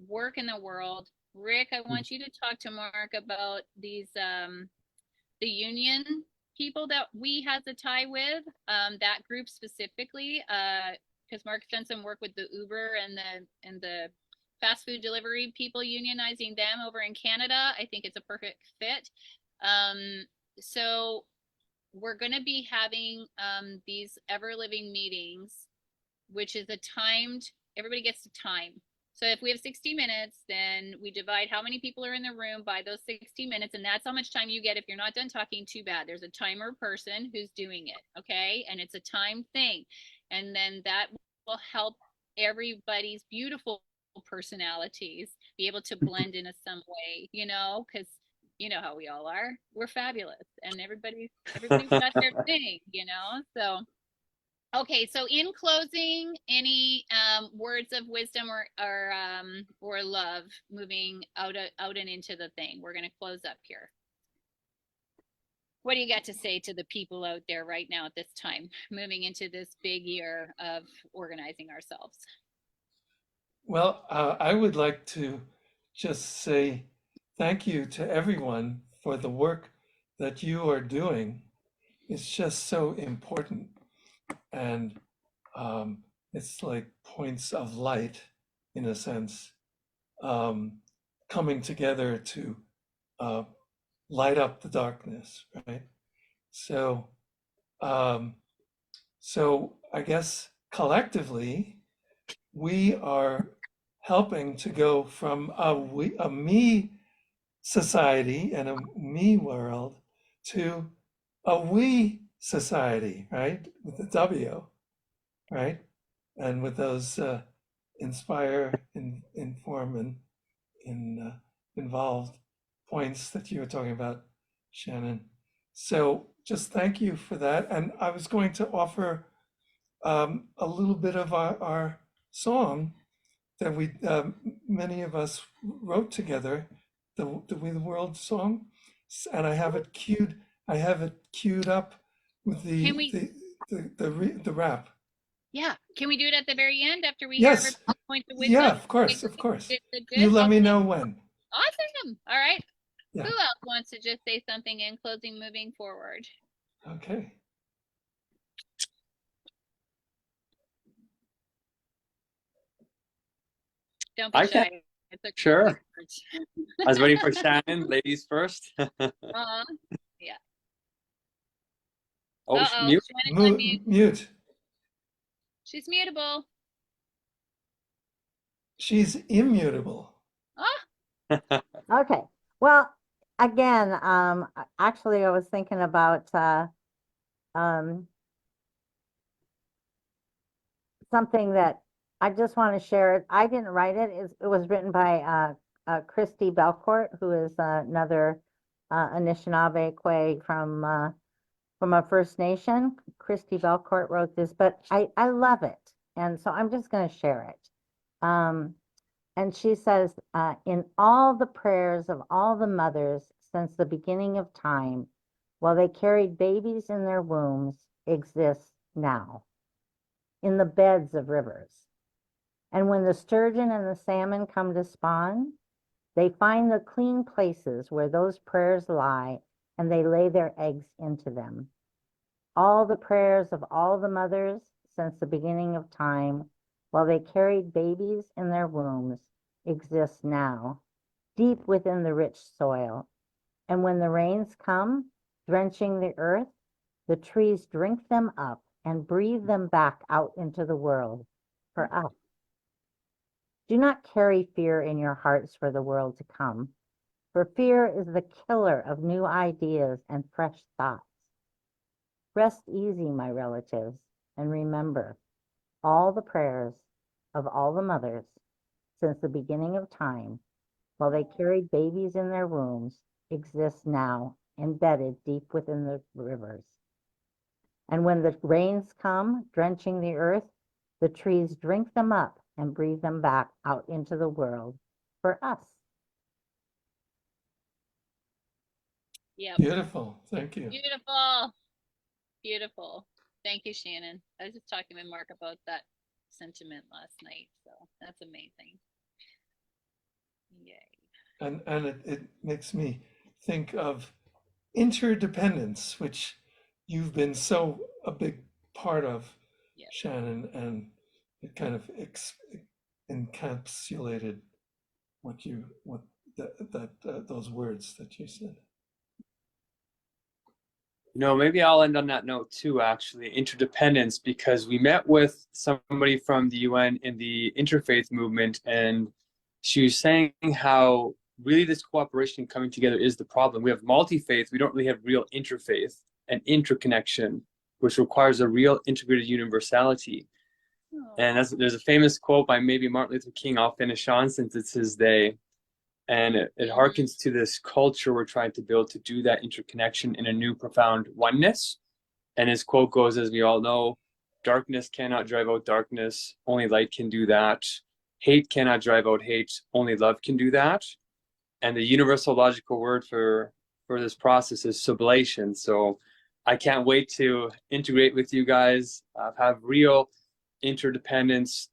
D: work in the world. Rick, I want you to talk to Mark about these the union people that we has a tie with, that group specifically. Because Mark's done some work with the Uber and the fast food delivery people, unionizing them over in Canada. I think it's a perfect fit. So we're going to be having these ever living meetings, which is a timed, everybody gets a time. So if we have 60 minutes, then we divide how many people are in the room by those 60 minutes. And that's how much time you get. If you're not done talking, too bad. There's a timer person who's doing it. Okay. And it's a timed thing. And then that will help everybody's beautiful personalities be able to blend in some way, you know, because you know how we all are. We're fabulous, and everybody's got their thing, you know. So, okay. So, in closing, any words of wisdom or love moving out and into the thing? We're going to close up here. what do you got to say to the people out there right now at this time, moving into this big year of organizing ourselves?
C: Well, I would like to just say thank you to everyone for the work that you are doing. It's just so important. And it's like points of light, in a sense, coming together to light up the darkness, right? So, so I guess collectively, we are helping to go from a me society and a me world to a we society, right? With the W, right? And with those inspire, inform, and involved points that you were talking about, Shannon. So just thank you for that. And I was going to offer a little bit of our song that we many of us wrote together, the We the World song, and I have it queued. I have it queued up with the rap.
D: Yeah, can we do it at the very end after we
C: Yes.
D: hear everybody's points of wisdom?
C: Yeah, of course, of course.
D: Good.
C: You let me
D: Okay.
C: know when.
D: Awesome. All right.
C: Yeah.
D: Who else wants to just say something in closing, moving forward?
C: Okay.
D: Don't be
F: I
D: shy.
F: can.
D: It's okay.
F: Sure. I was waiting for Shannon, ladies first.
D: Yeah.
F: Oh,
D: Uh-oh,
F: mute.
D: Shannon's on mute.
C: Mute.
D: She's mutable.
C: She's immutable.
D: Oh,
E: Okay. Well, again, actually, I was thinking about something that I just want to share. I didn't write it. It was written by Christy Belcourt, who is another Anishinaabe from a First Nation. Christy Belcourt wrote this, but I love it, and so I'm just going to share it. And she says, in all the prayers of all the mothers since the beginning of time, while they carried babies in their wombs, exists now, in the beds of rivers. And when the sturgeon and the salmon come to spawn, they find the clean places where those prayers lie, and they lay their eggs into them. All the prayers of all the mothers since the beginning of time, while they carried babies in their wombs, exist now, deep within the rich soil. And when the rains come, drenching the earth, the trees drink them up and breathe them back out into the world for us. Do not carry fear in your hearts for the world to come, for fear is the killer of new ideas and fresh thoughts. Rest easy, my relatives, and remember, all the prayers of all the mothers since the beginning of time, while they carried babies in their wombs, exist now, embedded deep within the rivers. And when the rains come, drenching the earth, the trees drink them up and breathe them back out into the world for us.
D: yeah.
C: Beautiful. Thank you.
D: Beautiful. Thank you, Shannon. I was just talking with Mark about that sentiment last night, so that's amazing. Yay.
C: And it makes me think of interdependence, which you've been so a big part of,
D: Yep.
C: Shannon, and it kind of encapsulated those words that you said.
F: Maybe I'll end on that note too, actually, interdependence, because we met with somebody from the UN in the interfaith movement, and she was saying how really this cooperation coming together is the problem. We have multi-faith, we don't really have real interfaith and interconnection, which requires a real integrated universality.
D: Oh.
F: And there's a famous quote by maybe Martin Luther King, I'll finish on since it's his day. And it harkens to this culture we're trying to build to do that interconnection in a new profound oneness. And his quote goes, as we all know, darkness cannot drive out darkness, only light can do that. Hate cannot drive out hate, only love can do that. And the universal logical word for for this process is sublation. So I can't wait to integrate with you guys, have real interdependence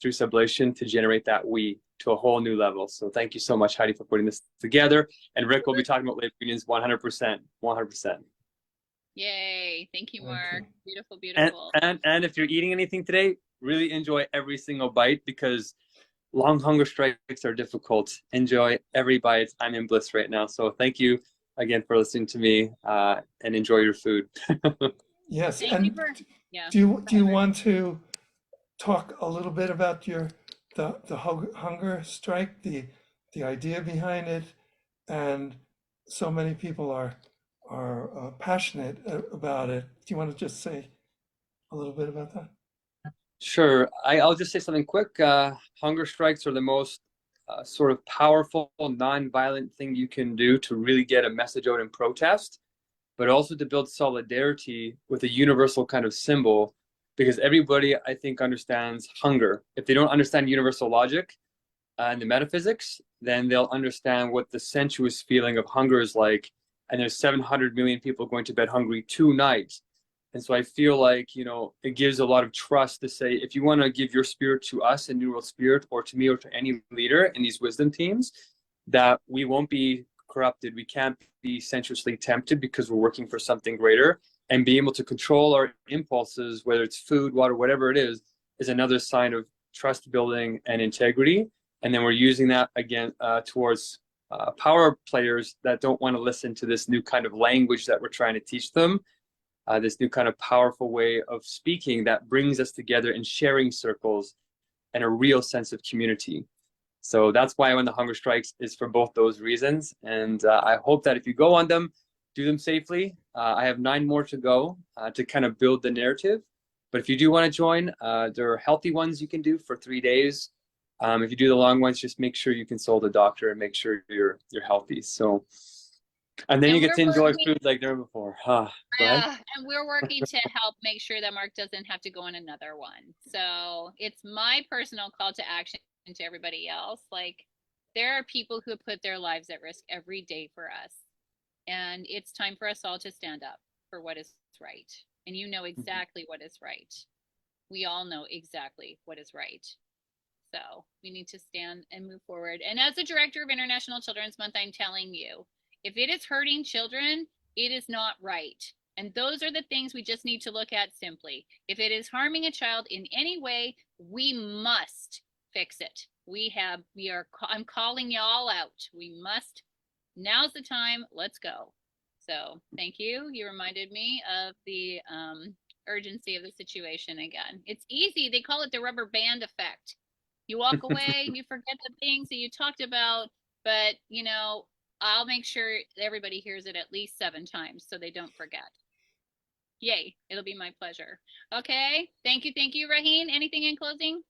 F: through sublation to generate that we to a whole new level. So thank you so much, Heidi, for putting this together. And Rick will be talking about labor unions 100%, 100%.
D: Yay. Thank you,
C: Thank
D: Mark.
C: you.
D: Beautiful, beautiful.
F: And if you're eating anything today, really enjoy every single bite, because long hunger strikes are difficult. Enjoy every bite. I'm in bliss right now. So thank you again for listening to me, and enjoy your food.
C: Yes,
D: Thank you
C: and
D: for, yeah.
C: do you want to talk a little bit about the hunger strike, the idea behind it, and so many people are passionate about it. Do you want to just say a little bit about that?
F: Sure. I'll just say something quick. Hunger strikes are the most sort of powerful, non-violent thing you can do to really get a message out in protest, but also to build solidarity with a universal kind of symbol, because everybody, I think, understands hunger. If they don't understand universal logic and the metaphysics, then they'll understand what the sensuous feeling of hunger is like. And there's 700 million people going to bed hungry tonight. And so I feel like, you know, it gives a lot of trust to say, if you want to give your spirit to us in New World Spirit, or to me, or to any leader in these wisdom teams, that we won't be corrupted. We can't be sensuously tempted, because we're working for something greater. And being able to control our impulses, whether it's food, water, whatever it is another sign of trust building and integrity. And then we're using that again towards power players that don't want to listen to this new kind of language that we're trying to teach them. This new kind of powerful way of speaking that brings us together in sharing circles and a real sense of community. So that's why I won the hunger strikes, is for both those reasons. And I hope that if you go on them, do them safely. I have 9 more to go to kind of build the narrative. But if you do want to join, there are healthy ones you can do for 3 days. If you do the long ones, just make sure you consult a doctor and make sure you're healthy. So, and then
D: And
F: you get to
D: we're
F: enjoy
D: working,
F: food like never before. Go ahead.
D: and we're working to help make sure that Mark doesn't have to go on another one. So it's my personal call to action to everybody else. Like, there are people who put their lives at risk every day for us. And it's time for us all to stand up for what is right. And you know exactly what is right. We all know exactly what is right. So we need to stand and move forward. And as the director of International Children's Month, I'm telling you, if it is hurting children, it is not right. And those are the things we just need to look at simply. If it is harming a child in any way, we must fix it. I'm calling y'all out. We must. Now's the time. Let's go. So thank you. You reminded me of the urgency of the situation again. It's easy. They call it the rubber band effect. You walk away, you forget the things that you talked about, but you know, I'll make sure everybody hears it at least 7 times so they don't forget. Yay. It'll be my pleasure. Okay. Thank you. Thank you, Raheen. Anything in closing?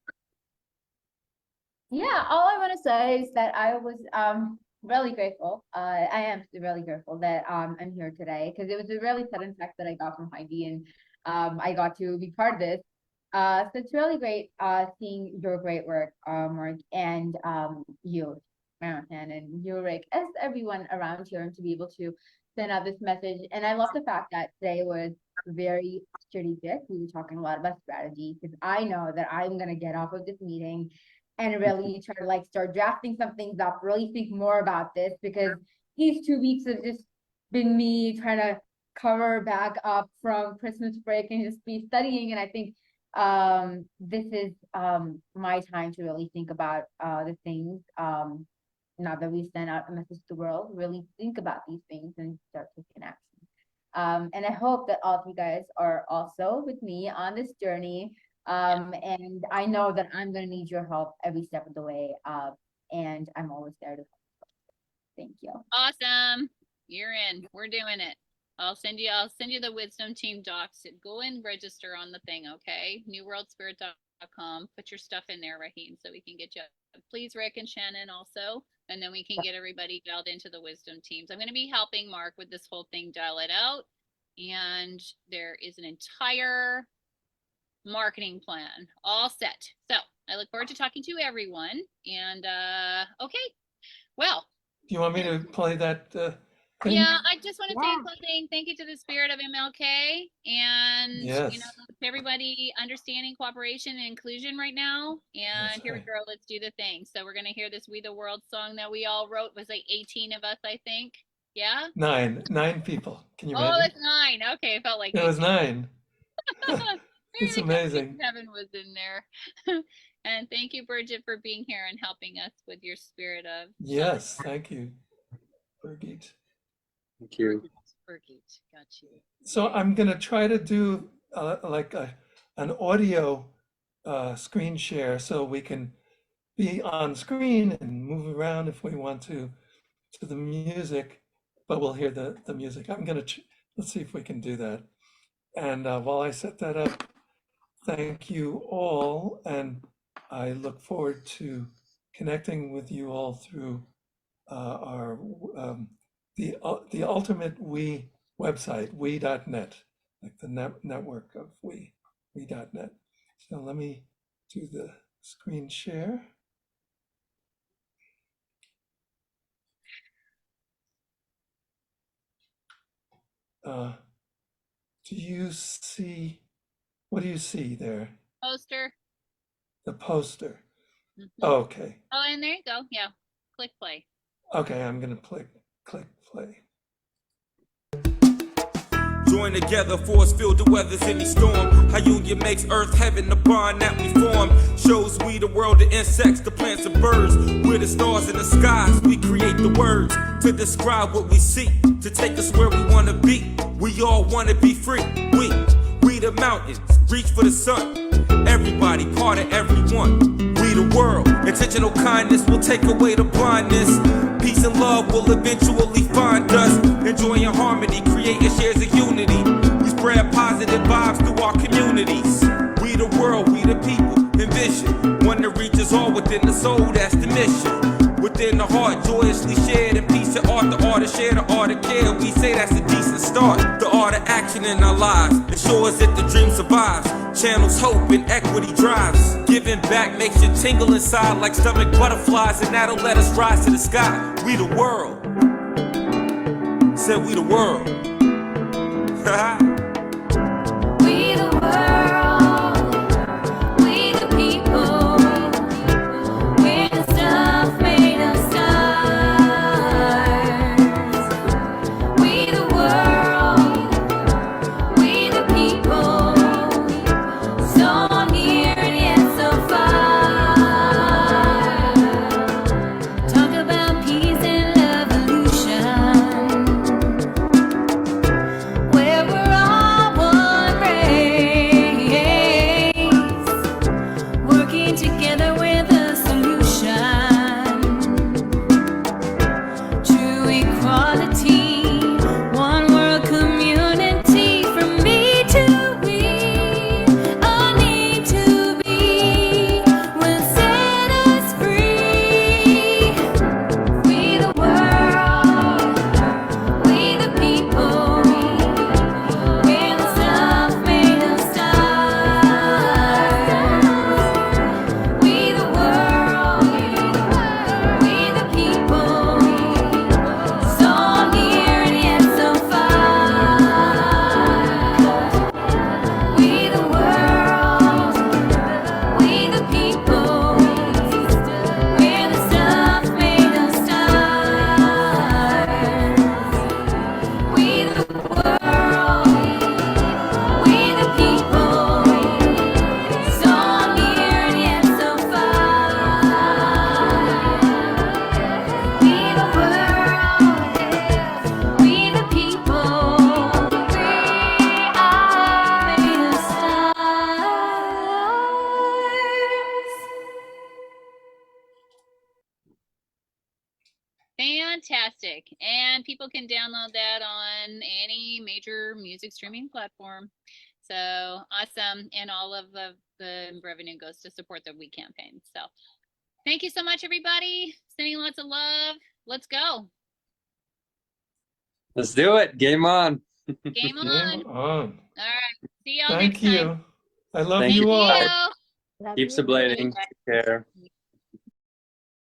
G: Yeah, all I want to say is that I was really grateful. I am really grateful that I'm here today, because it was a really sudden text that I got from Heidi, and I got to be part of this. So it's really great seeing your great work, Mark, and you, Shannon, and you, Rick, as everyone around here, and to be able to send out this message. And I love the fact that today was very strategic. We were talking a lot about strategy, because I know that I'm going to get off of this meeting and really try to like start drafting some things up, really think more about this, because these 2 weeks have just been me trying to cover back up from Christmas break and just be studying. And I think this is my time to really think about the things, now that we send out a message to the world, really think about these things and start taking action. And I hope that all of you guys are also with me on this journey. And I know that I'm going to need your help every step of the way. And I'm always there to help. Thank you.
D: Awesome. You're in. We're doing it. I'll send you the wisdom team docs. Go and register on the thing, okay? newworldspirit.com. Put your stuff in there, Raheen, so we can get you. Please, Rick and Shannon also, and then we can get everybody dialed into the wisdom teams. I'm going to be helping Mark with this whole thing, dial it out. And there is an entire marketing plan all set. So I look forward to talking to everyone. And okay, well.
C: Do you want me to play that
D: Yeah, I just want to say
E: Yeah.
D: in closing, thank you to the spirit of MLK and
C: Yes.
D: to everybody understanding cooperation and inclusion right now. And
C: That's
D: here
C: right.
D: we go, let's do the thing. So we're gonna hear this "We the World" song that we all wrote. It was like 18 of us, I think. Yeah.
C: Nine people. Can you
D: Oh,
C: imagine?
D: that's 9. Okay, it felt like
C: It was
D: 18.
C: 9.
D: Maybe
C: It's
D: the company
C: amazing.
D: Kevin was in there. And thank you, Bridget, for being here and helping us with your spirit of
C: Yes, thank you, Birgit.
F: Thank you.
D: Birgit. Got you.
C: So I'm going to try to do like an audio screen share so we can be on screen and move around if we want to the music, but we'll hear the music. I'm going to, let's see if we can do that. And while I set that up, thank you all. And I look forward to connecting with you all through our the ultimate we website, we.net, like the network of we.net. So let me do the screen share. Do you see, what do you see there?
D: Poster.
C: The poster.
D: Mhm.
C: Okay.
D: Oh, and there you go. Yeah. Click play.
C: Okay, I'm gonna click play.
H: Join together, force field the weather's any storm. How union makes earth heaven, the bond that we form. Shows we the world, the insects, the plants, and birds. We're the stars in the skies, we create the words to describe what we see, to take us where we wanna be. We all wanna be free. We the mountains, reach for the sun. Everybody, part of everyone. We the world, intentional kindness will take away the blindness. Peace and love will eventually find us. Enjoying harmony, creating shares of unity. We spread positive vibes through our communities. We the world, we the people, envision one that reaches all within the soul, that's the mission. Within the heart, joyously shared in peace and art. The art of share, the art of care. We say that's a decent start. The art of action in our lives ensures that the dream survives. Channels hope and equity drives. Giving back makes you tingle inside like stomach butterflies, and that'll let us rise to the sky. We the world. Said we the world.
A: We the world, we the people, we're the stuff made of stars. We the world, we the people, so near and yet so far. Talk about peace and evolution, where we're all one race, working together with a solution. True equality, one world community, from me to we, all need to be, will set us free. We the world, we the people, we're the stuff made of stars. We the world, we the people, so near and yet so far. We the world, we the people, we're the stuff made of stars. We the world, we the people, so near and yet so far. We the world, we the people, we are made of stars.
D: Fantastic. And people can download that on any major music streaming platform. So awesome. And all of the revenue goes to support the We campaign. So thank you so much, everybody. Sending lots of love. Let's go.
F: Let's do it. Game on.
D: Game on.
C: Game on.
D: All right. See y'all
C: Thank
D: next time.
C: you. I love
F: Thank
C: you
F: you.
C: all.
D: Thank you.
E: Love
F: Keep
E: you.
F: sublating. Take care.